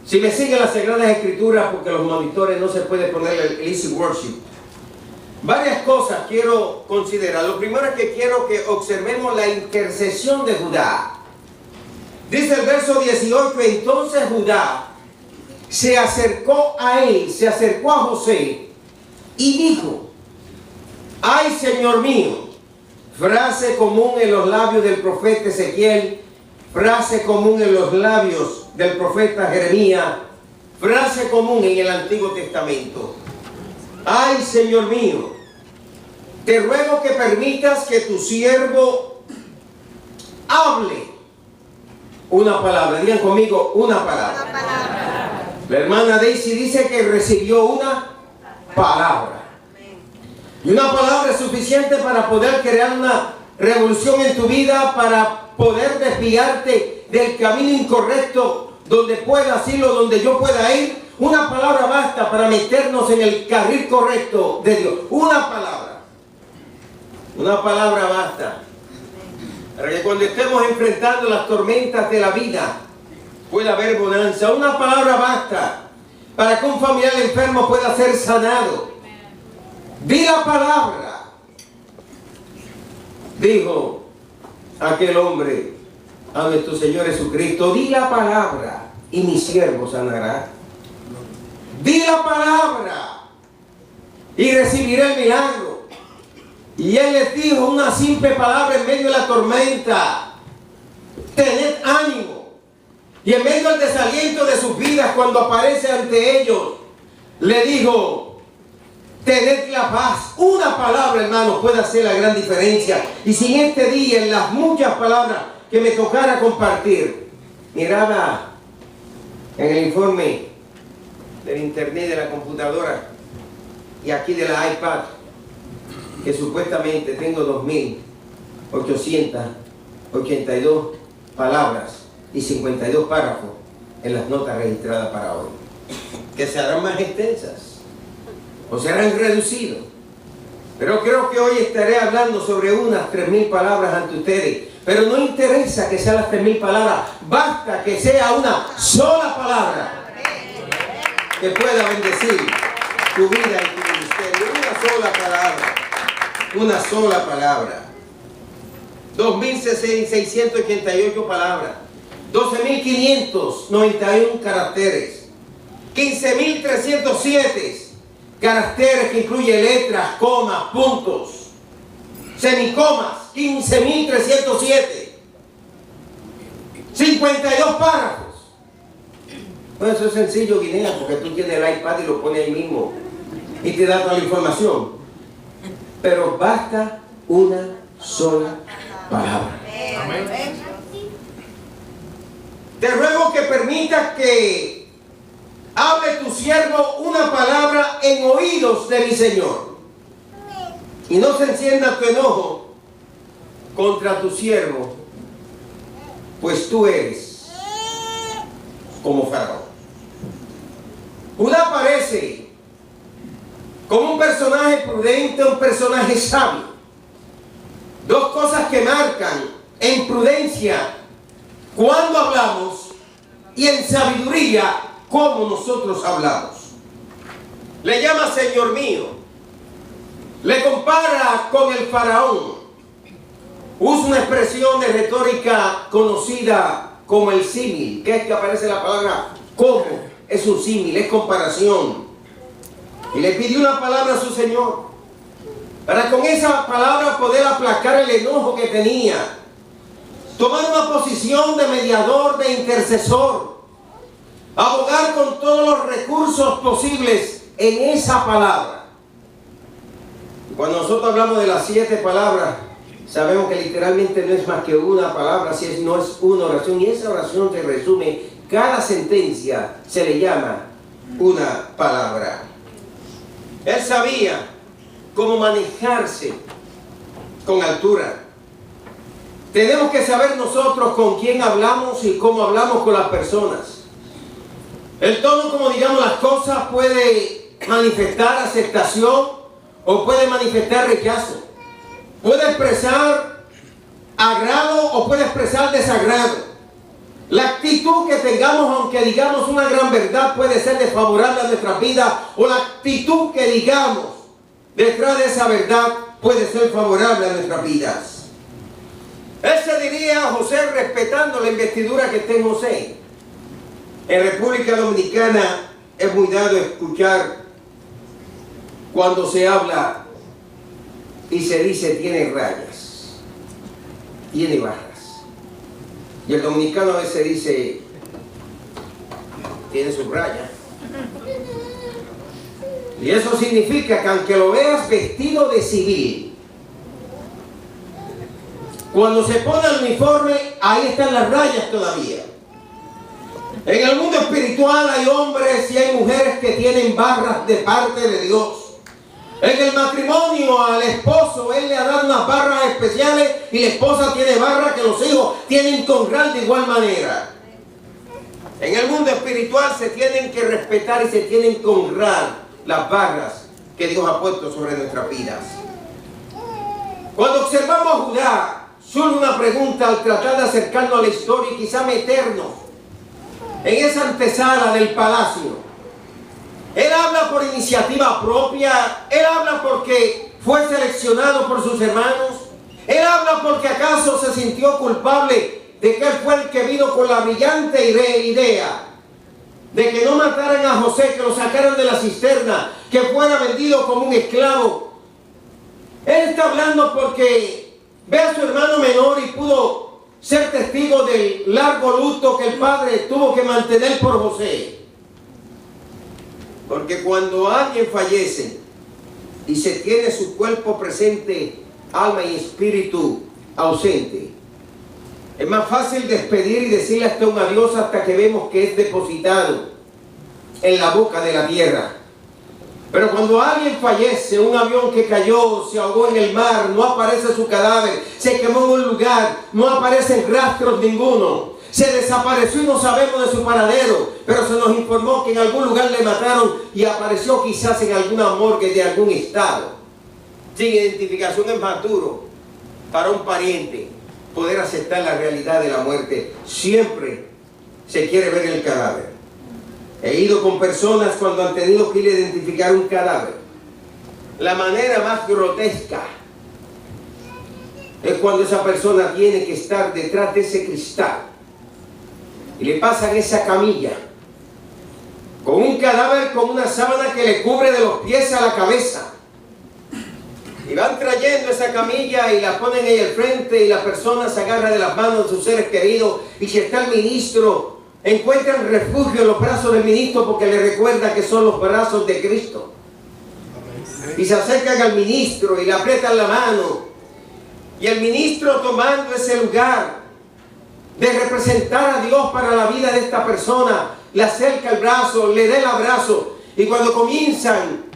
Si me siguen las Sagradas Escrituras, porque los monitores no se puede poner el Easy Worship. Varias cosas quiero considerar. Lo primero es que quiero que observemos la intercesión de Judá. Dice el verso 18, entonces Judá se acercó a él, se acercó a José y dijo, ay Señor mío, frase común en los labios del profeta Ezequiel, frase común en los labios del profeta Jeremías, frase común en el Antiguo Testamento. Ay Señor mío, te ruego que permitas que tu siervo hable una palabra. Digan conmigo, una palabra. Una palabra. La hermana Daisy dice que recibió una palabra. Y una palabra es suficiente para poder crear una revolución en tu vida, para poder desviarte del camino incorrecto, donde puedas ir o donde yo pueda ir. Una palabra basta para meternos en el carril correcto de Dios. Una palabra. Una palabra basta. Para que cuando estemos enfrentando las tormentas de la vida, pueda haber bonanza. Una palabra basta para que un familiar enfermo pueda ser sanado. Di la palabra. Dijo aquel hombre a nuestro Señor Jesucristo, di la palabra y mi siervo sanará. Di la palabra y recibiré el milagro. Y él les dijo una simple palabra en medio de la tormenta: tened ánimo. Y en medio del desaliento de sus vidas, cuando aparece ante ellos, le dijo: tened la paz. Una palabra, hermano, puede hacer la gran diferencia. Y si en este día, en las muchas palabras que me tocara compartir, miraba en el informe del internet, de la computadora y aquí de la iPad, que supuestamente tengo 2.882 palabras y 52 párrafos en las notas registradas para hoy, que se harán más extensas o se harán reducidos, pero creo que hoy estaré hablando sobre unas 3.000 palabras ante ustedes. Pero no interesa que sean las 3.000 palabras, basta que sea una sola palabra que pueda bendecir tu vida y tu ministerio. Una sola palabra. Una sola palabra. 2.688 palabras. 12.591 caracteres. 15.307 caracteres que incluye letras, comas, puntos, semicomas. 15.307. 52 párrafos. Bueno, eso es sencillo, Guinea, porque tú tienes el iPad y lo pones ahí mismo y te da toda la información. Pero basta una sola palabra. Amén. Te ruego que permitas que hable tu siervo una palabra en oídos de mi Señor. Y no se encienda tu enojo contra tu siervo, pues tú eres como Faraón. Judá aparece como un personaje prudente, un personaje sabio. Dos cosas que marcan en prudencia cuando hablamos y en sabiduría cómo nosotros hablamos. Le llama Señor mío, le compara con el faraón. Usa una expresión de retórica conocida como el símil, que es que aparece la palabra como. Es un símil, es comparación. Y le pidió una palabra a su Señor, para con esa palabra poder aplacar el enojo que tenía. Tomar una posición de mediador, de intercesor. Abogar con todos los recursos posibles en esa palabra. Cuando nosotros hablamos de las 7 palabras, sabemos que literalmente no es más que una palabra, si no es una oración, y esa oración se resume, cada sentencia se le llama una palabra. Él sabía cómo manejarse con altura. Tenemos que saber nosotros con quién hablamos y cómo hablamos con las personas. El tono como digamos las cosas puede manifestar aceptación o puede manifestar rechazo. Puede expresar agrado o puede expresar desagrado. La actitud actitud que tengamos, aunque digamos una gran verdad, puede ser desfavorable a nuestras vidas, o la actitud que digamos detrás de esa verdad puede ser favorable a nuestras vidas. Ese diría a José, respetando la investidura que está en José. En República Dominicana es muy dado escuchar cuando se habla y se dice tiene rayas, tiene barras. Y el dominicano a veces dice tiene sus rayas. Y eso significa que aunque lo veas vestido de civil, cuando se pone el uniforme, ahí están las rayas todavía. En el mundo espiritual hay hombres y hay mujeres que tienen barras de parte de Dios. En el matrimonio al esposo, él le ha dado unas barras especiales y la esposa tiene barras que los hijos tienen que honrar de igual manera. En el mundo espiritual se tienen que respetar y se tienen que honrar las barras que Dios ha puesto sobre nuestras vidas. Cuando observamos a Judá, surge una pregunta al tratar de acercarnos a la historia y quizá meternos en esa antesala del palacio. Él habla por iniciativa propia, él habla porque fue seleccionado por sus hermanos, él habla porque acaso se sintió culpable de que él fue el que vino con la brillante idea de que no mataran a José, que lo sacaran de la cisterna, que fuera vendido como un esclavo. Él está hablando porque ve a su hermano menor y pudo ser testigo del largo luto que el padre tuvo que mantener por José. Porque cuando alguien fallece y se tiene su cuerpo presente, alma y espíritu ausente, es más fácil despedir y decirle hasta un adiós hasta que vemos que es depositado en la boca de la tierra. Pero cuando alguien fallece, un avión que cayó, se ahogó en el mar, no aparece su cadáver, se quemó en un lugar, no aparecen rastros ninguno, se desapareció y no sabemos de su paradero, pero se nos informó que en algún lugar le mataron y apareció quizás en alguna morgue de algún estado. Sin identificación es más duro para un pariente poder aceptar la realidad de la muerte. Siempre se quiere ver el cadáver. He ido con personas cuando han tenido que ir a identificar un cadáver. La manera más grotesca es cuando esa persona tiene que estar detrás de ese cristal y le pasan esa camilla con un cadáver con una sábana que le cubre de los pies a la cabeza, y van trayendo esa camilla y la ponen ahí al frente, y la persona se agarra de las manos de sus seres queridos, y si está el ministro, encuentran refugio en los brazos del ministro porque le recuerda que son los brazos de Cristo, y se acercan al ministro y le aprietan la mano, y el ministro, tomando ese lugar de representar a Dios para la vida de esta persona, le acerca el brazo, le da el abrazo, y cuando comienzan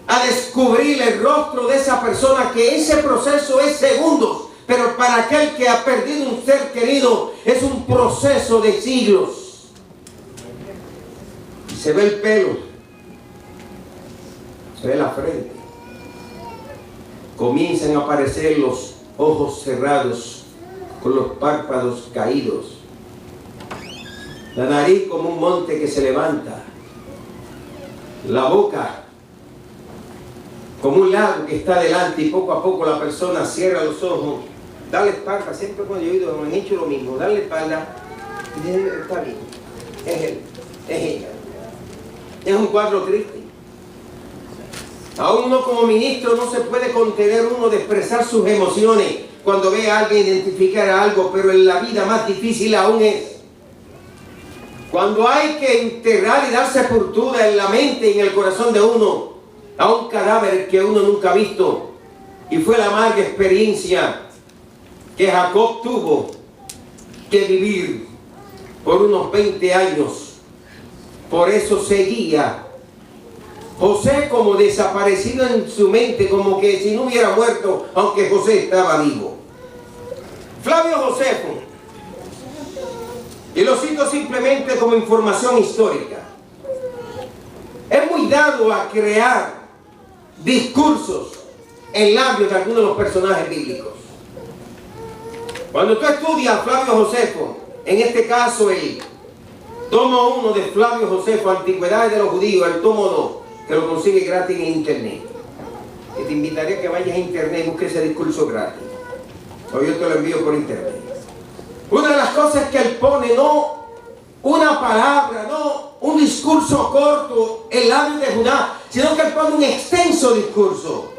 a descubrir el rostro de esa persona, que ese proceso es segundos, pero para aquel que ha perdido un ser querido es un proceso de siglos. Se ve el pelo, se ve la frente, comienzan a aparecer los ojos cerrados con los párpados caídos, la nariz como un monte que se levanta, la boca como un lago que está delante, y poco a poco la persona cierra los ojos, da la espalda. Siempre cuando yo he oído me han hecho lo mismo, darle la espalda y dice, está bien, es él, es ella. Es un cuadro triste. Aún uno como ministro no se puede contener uno de expresar sus emociones cuando ve a alguien identificar algo, pero en la vida más difícil aún es cuando hay que enterrar y dar sepultura en la mente y en el corazón de uno a un cadáver que uno nunca ha visto. Y fue la amarga experiencia que Jacob tuvo que vivir por unos 20 años. Por eso seguía José como desaparecido en su mente, como que si no hubiera muerto, aunque José estaba vivo. Flavio Josefo, y lo cito simplemente como información histórica, es muy dado a crear discursos en labios de algunos de los personajes bíblicos. Cuando tú estudias a Flavio Josefo, en este caso el Tomo 1 de Flavio Josefo, Antigüedades de los Judíos, el tomo 2, que lo consigue gratis en internet. Que te invitaría a que vayas a internet y busques ese discurso gratis. O yo te lo envío por internet. Una de las cosas que él pone, no una palabra, no un discurso corto en labios de Judá, sino que él pone un extenso discurso.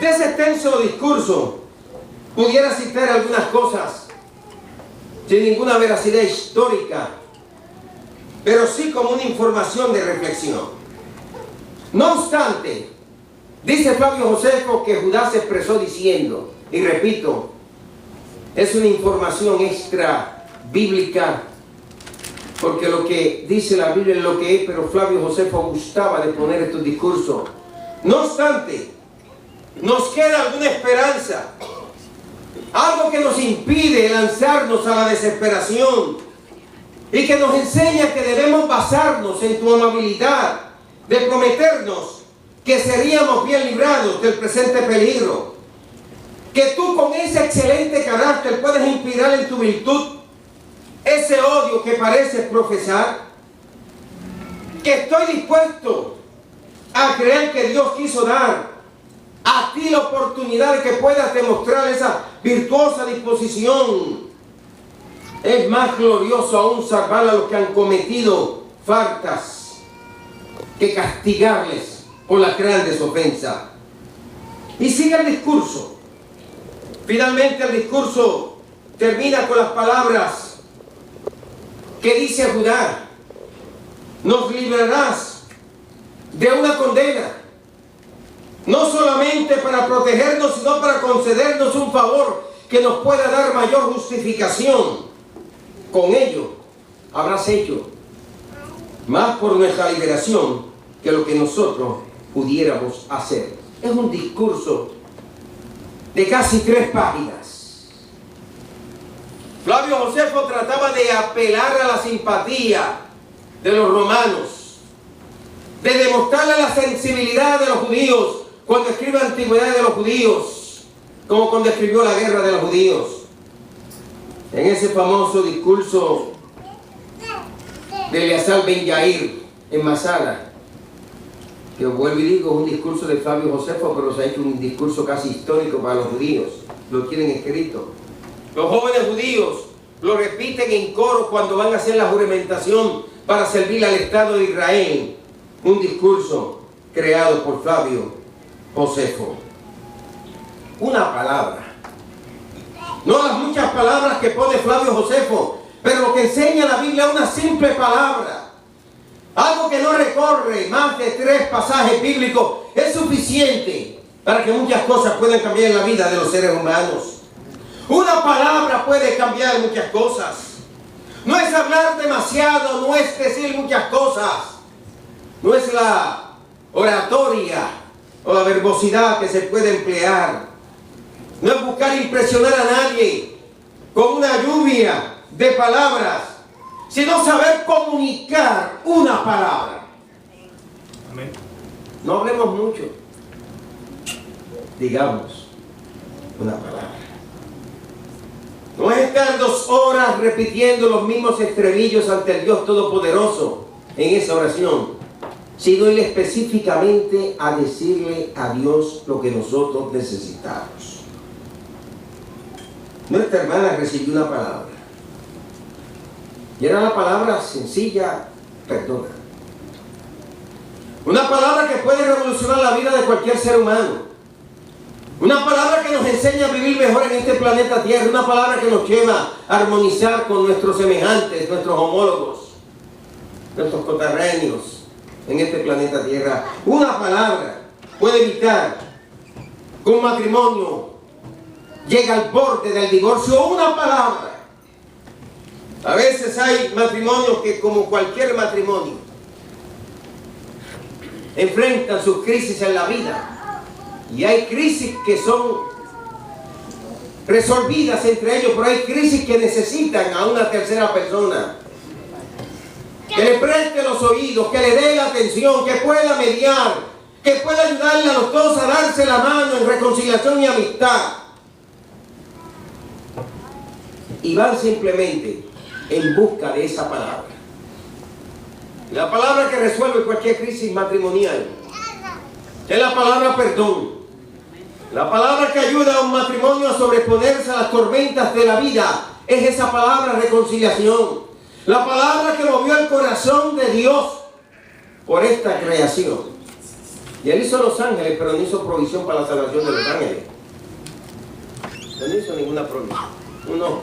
De ese extenso discurso pudiera citar algunas cosas sin ninguna veracidad histórica, pero sí como una información de reflexión. No obstante, dice Flavio Josefo que Judá se expresó diciendo, y repito, es una información extra bíblica, porque lo que dice la Biblia es lo que es, pero Flavio Josefo gustaba de poner estos discursos. No obstante, nos queda alguna esperanza, algo que nos impide lanzarnos a la desesperación y que nos enseña que debemos basarnos en tu amabilidad de prometernos que seríamos bien librados del presente peligro, que tú con ese excelente carácter puedes inspirar en tu virtud ese odio que pareces profesar, que estoy dispuesto a creer que Dios quiso dar a ti la oportunidad de que puedas demostrar esa virtuosa disposición. Es más glorioso aún salvar a los que han cometido faltas que castigarles por las grandes ofensas. Y sigue el discurso. Finalmente el discurso termina con las palabras que dice a Judá: nos librarás de una condena, no solamente para protegernos, sino para concedernos un favor que nos pueda dar mayor justificación. Con ello habrás hecho más por nuestra liberación que lo que nosotros pudiéramos hacer. Es un discurso de casi 3 páginas. Flavio Josefo trataba de apelar a la simpatía de los romanos, de demostrarle la sensibilidad de los judíos cuando escribe Antigüedades de los Judíos, como cuando escribió la guerra de los judíos. En ese famoso discurso de Eleazar Ben Yair en Masada, que vuelvo y digo, es un discurso de Flavio Josefo, pero se ha hecho un discurso casi histórico para los judíos, lo tienen escrito. Los jóvenes judíos lo repiten en coro cuando van a hacer la juramentación para servir al Estado de Israel. Un discurso creado por Flavio Josefo. Una palabra. No las muchas palabras que pone Flavio Josefo, pero lo que enseña la Biblia es una simple palabra. Algo que no recorre más de 3 pasajes bíblicos es suficiente para que muchas cosas puedan cambiar en la vida de los seres humanos. Una palabra puede cambiar muchas cosas. No es hablar demasiado, no es decir muchas cosas. No es la oratoria o la verbosidad que se puede emplear. No es buscar impresionar a nadie con una lluvia de palabras, sino saber comunicar una palabra. Amén. No hablemos mucho, digamos una palabra. No es estar 2 horas repitiendo los mismos estribillos ante el Dios Todopoderoso en esa oración, sino ir específicamente a decirle a Dios lo que nosotros necesitamos. Nuestra hermana recibió una palabra. Y era la palabra sencilla: perdona. Una palabra que puede revolucionar la vida de cualquier ser humano. Una palabra que nos enseña a vivir mejor en este planeta Tierra. Una palabra que nos lleva a armonizar con nuestros semejantes, nuestros homólogos, nuestros coterráneos en este planeta Tierra. Una palabra puede evitar que un matrimonio llegue al borde del divorcio. Una palabra. A veces hay matrimonios que, como cualquier matrimonio, enfrentan sus crisis en la vida. Y hay crisis que son resolvidas entre ellos, pero hay crisis que necesitan a una tercera persona que le preste los oídos, que le dé la atención, que pueda mediar, que pueda ayudarle a los dos a darse la mano en reconciliación y amistad. Y van simplemente en busca de esa palabra. La palabra que resuelve cualquier crisis matrimonial es la palabra perdón. La palabra que ayuda a un matrimonio a sobreponerse a las tormentas de la vida es esa palabra reconciliación. La palabra que movió el corazón de Dios por esta creación. Y Él hizo los ángeles, pero no hizo provisión para la salvación de los ángeles. No hizo ninguna provisión. Uno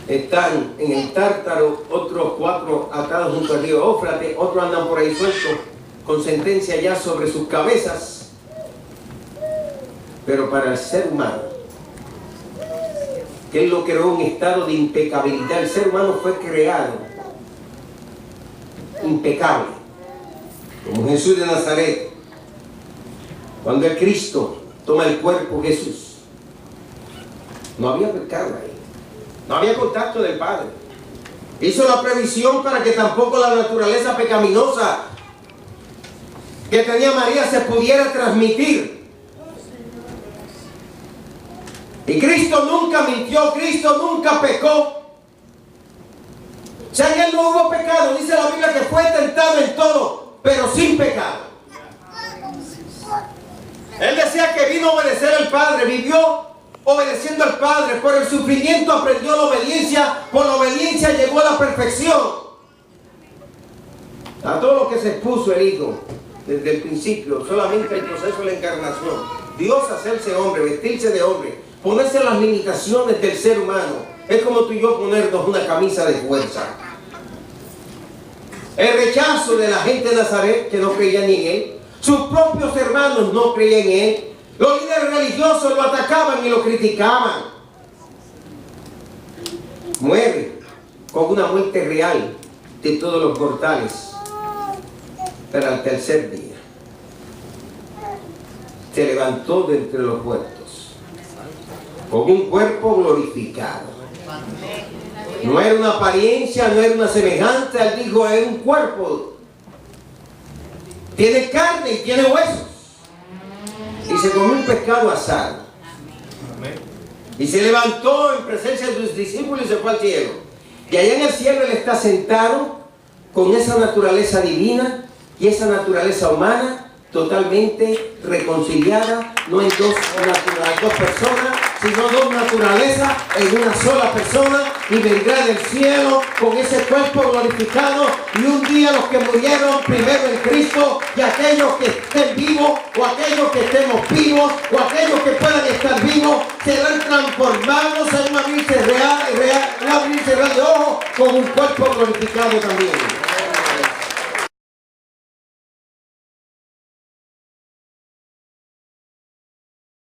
están en el Tártaro, otros 4 atados junto al río Éufrates, otros andan por ahí sueltos con sentencia ya sobre sus cabezas. Pero para el ser humano, que Él lo creó en estado de impecabilidad, el ser humano fue creado impecable, como Jesús de Nazaret. Cuando el Cristo toma el cuerpo de Jesús, no había pecado ahí. No había contacto del Padre. Hizo la previsión para que tampoco la naturaleza pecaminosa que tenía María se pudiera transmitir. Y Cristo nunca mintió, Cristo nunca pecó. O sea, en Él no hubo pecado. Dice la Biblia que fue tentado en todo, pero sin pecado. Él decía que vino a obedecer al Padre, vivió obedeciendo al Padre. Por el sufrimiento aprendió la obediencia, por la obediencia llegó a la perfección. A todo lo que se expuso el Hijo desde el principio, solamente el proceso de la encarnación. Dios hacerse hombre, vestirse de hombre, ponerse las limitaciones del ser humano. Es como tú y yo ponernos una camisa de fuerza. El rechazo de la gente de Nazaret, que no creían en Él. Sus propios hermanos no creían en Él. Los líderes religiosos lo atacaban y lo criticaban. Muere con una muerte real de todos los mortales. Pero al tercer día se levantó de entre los muertos con un cuerpo glorificado. No era una apariencia, no era una semejanza. Él dijo, es un cuerpo. Tiene carne y tiene huesos. Y se comió un pescado asado. Y se levantó en presencia de sus discípulos y se fue al cielo. Y allá en el cielo Él está sentado con esa naturaleza divina y esa naturaleza humana totalmente reconciliada, no en dos personas, sino dos naturalezas en una sola persona, y vendrá del cielo con ese cuerpo glorificado. Y un día los que murieron primero en Cristo, y aquellos que estén vivos, o aquellos que estemos vivos, o aquellos que puedan estar vivos, serán transformados en un abrirse real de ojos con un cuerpo glorificado también.